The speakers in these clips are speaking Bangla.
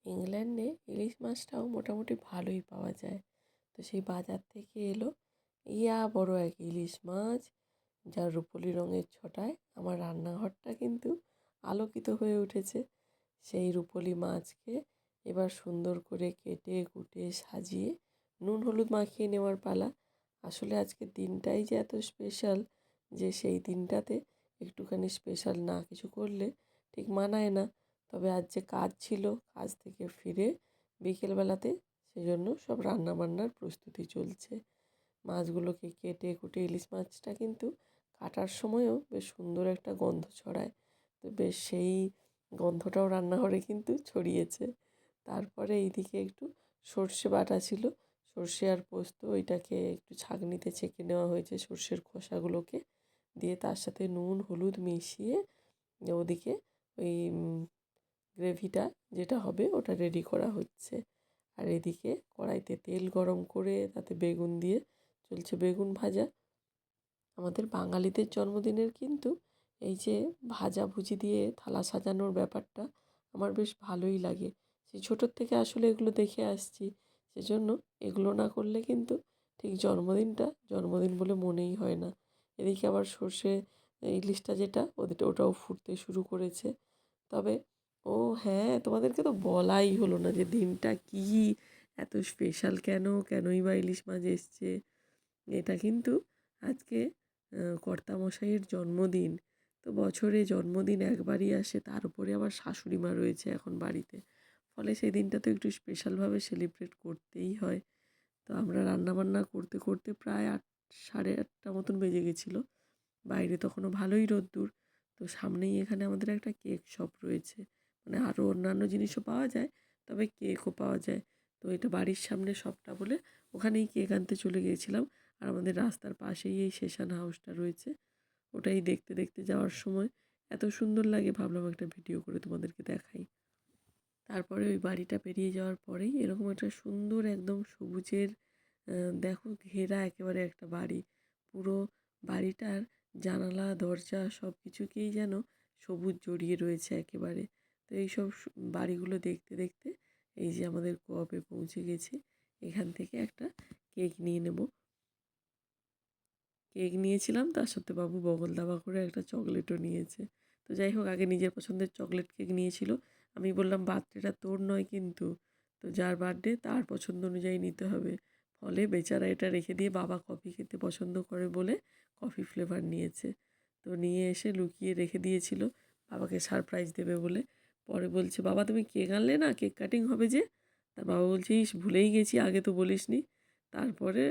ইংল্যান্ডে ইলিশ মাছটাও মোটামুটি ভালোই পাওয়া যায়। তো সেই বাজার থেকে এলো বড় এক ইলিশ মাছ, যার রুপোলি রঙের ছটায় আমার রান্নাঘরটা কিন্তু আলোকিত হয়ে উঠেছে। সেই রুপোলি মাছকে এবার সুন্দর করে কেটে কুটে সাজিয়ে নুন হলুদ মাখিয়ে নেওয়ার পালা। আসলে আজকের দিনটাই যে এত স্পেশাল যে সেই দিনটাতে একটুখানি স্পেশাল না কিছু করলে ঠিক মানায় না। তবে আজ যে কাজ ছিল, কাজ থেকে ফিরে বিকেলবেলাতে সেজন্য সব রান্নাবান্নার প্রস্তুতি চলছে। মাছগুলোকে কেটে কুটে ইলিশ মাছটা কিন্তু কাটার সময়ও বেশ সুন্দর একটা গন্ধ ছড়ায়। তো বেশ সেই গন্ধটাও রান্নাঘরে কিন্তু ছড়িয়েছে। তারপরে এইদিকে একটু সর্ষে বাটা ছিল, সর্ষে আর পোস্ত, ওইটাকে একটু ছাঁকনিতে ছেঁকে নেওয়া হয়েছে সর্ষের খোসাগুলোকে, দিয়ে তার সাথে নুন হলুদ মিশিয়ে ওদিকে ওই গ্রেভিটা যেটা হবে ওটা রেডি করা হচ্ছে। আর এদিকে কড়াইতে তেল গরম করে তাতে বেগুন দিয়ে চলছে বেগুন ভাজা। আমাদের বাঙালিদের জন্মদিনের কিন্তু এই যে ভাজাভুজি দিয়ে থালা সাজানোর ব্যাপারটা আমার বেশ ভালোই লাগে। সেই ছোটোর থেকে আসলে এগুলো দেখে আসছি, সেজন্য এগুলো না করলে কিন্তু ঠিক জন্মদিনটা জন্মদিন বলে মনেই হয় না। এদিকে আবার সর্ষে ইলিশটা যেটা ওটাও ফুটতে শুরু করেছে। তবে ও হ্যাঁ, তোমাদেরকে তো বলাই হলো না যে দিনটা কী, এত স্পেশাল কেনই বা ইলিশ মাছ এসছে। এটা কিন্তু আজকে কর্তামশাইয়ের জন্মদিন। তো বছরে জন্মদিন একবারই আসে, তার উপরে আবার শাশুড়ি মা রয়েছে এখন বাড়িতে। ফলে সেই দিনটা তো একটু স্পেশালভাবে সেলিব্রেট করতেই হয়। তো আমরা রান্নাবান্না করতে করতে প্রায় 8, 8:30 মতন বেজে গেছিলো। বাইরে তখনও ভালোই রোদ্দুর। তো সামনেই এখানে আমাদের একটা কেক শপ রয়েছে। মানে আরও অন্যান্য জিনিসও পাওয়া যায়, তবে কেকও পাওয়া যায়। তো এটা বাড়ির সামনে শপটা বলে ওখানেই কেক আনতে চলে গিয়েছিলাম। আর আমাদের রাস্তার পাশেই এই সেশন হাউসটা রয়েছে। ওটাই দেখতে দেখতে যাওয়ার সময় এত সুন্দর লাগে, ভাবলাম একটা ভিডিও করে তোমাদেরকে দেখাই। তারপরে ওই বাড়িটা পেরিয়ে যাওয়ার পরেই এরকম একটা সুন্দর একদম সবুজের দেখো ঘেরা একেবারে একটা বাড়ি। পুরো বাড়িটার জানালা দরজা সব কিছুকেই যেন সবুজ জড়িয়ে রয়েছে একেবারে। তো এইসব বাড়িগুলো দেখতে দেখতে এই যে আমাদের কোঅপে পৌঁছে গেছি। এখান থেকে একটা কেক নিয়ে নেব। কেক নিয়েছিলাম, তার সাথে বাবু বগল দাবা করে একটা চকলেটও নিয়েছে। তো যাই হোক, আগে নিজের পছন্দের চকলেট কেক নিয়েছিল। আমি বললাম বার্থডেটা তোর নয় কিন্তু, তো যার বার্থডে তার পছন্দ অনুযায়ী নিতে হবে। ফলে বেচারা এটা রেখে দিয়ে বাবা কফি খেতে পছন্দ করে বলে কফি ফ্লেভার নিয়েছে। তো নিয়ে এসে লুকিয়ে রেখে দিয়েছিল বাবাকে সারপ্রাইজ দেবে বলে। পরে বলছে, বাবা তুমি কেক আনলে না, কেক কাটিং হবে যে। তার বাবা বলছে, ইস ভুলেই গেছি, আগে তো বলিসনি। তারপরে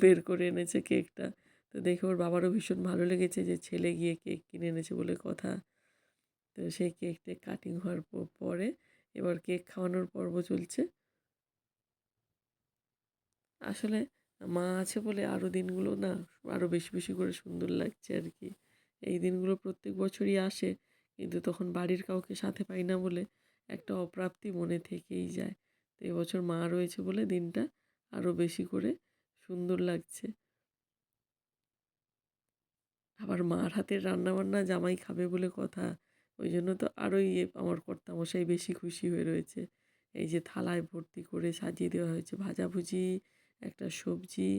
বের করে এনেছে কেকটা। তো দেখে ওর বাবারও ভীষণ ভালো লেগেছে যে ছেলে গিয়ে কেক কিনে এনেছে বলে কথা। তো সেই কেকটা কাটিং হওয়ার পরে এবার কেক খাওয়ানোর পর্ব চলছে। আসলে মা আছে বলে আরও দিনগুলো না আরও বেশি বেশি করে সুন্দর লাগছে আর কি। এই দিনগুলো প্রত্যেক বছরই আসে, কিন্তু তখন বাড়ির কাউকে সাথে পাই না বলে একটা অপ্রাপ্তি মনে থেকেই যায়। তো এবছর মা রয়েছে বলে দিনটা আরও বেশি করে সুন্দর লাগছে। আবার মার হাতের রান্নাবান্না জামাই খাবে বলে কথা। ওই জন্য তো আরোই আমার কর্তামশাই বেশি খুশি হয়ে রয়েছে। এই যে থালায় ভর্তি করে সাজিয়ে দেওয়া হয়েছে ভাজাভুজি, একটা সবজি,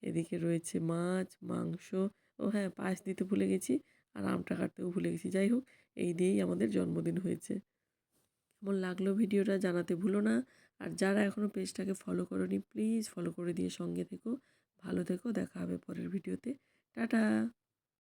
এদিকে রয়েছে মাছ, মাংস, ও হ্যাঁ পায়েস দিতে ভুলে গেছি, আর আমটা কাটতেও ভুলে গেছি। যাই হোক, এই দিয়েই আমাদের জন্মদিন হয়েছে। কেমন লাগলো ভিডিওটা জানাতে ভুলো না। আর যারা এখনও পেজটাকে ফলো করোনি প্লিজ ফলো করে দিয়ে সঙ্গে থেকো। ভালো থেকো, দেখা হবে পরের ভিডিওতে। টাটা।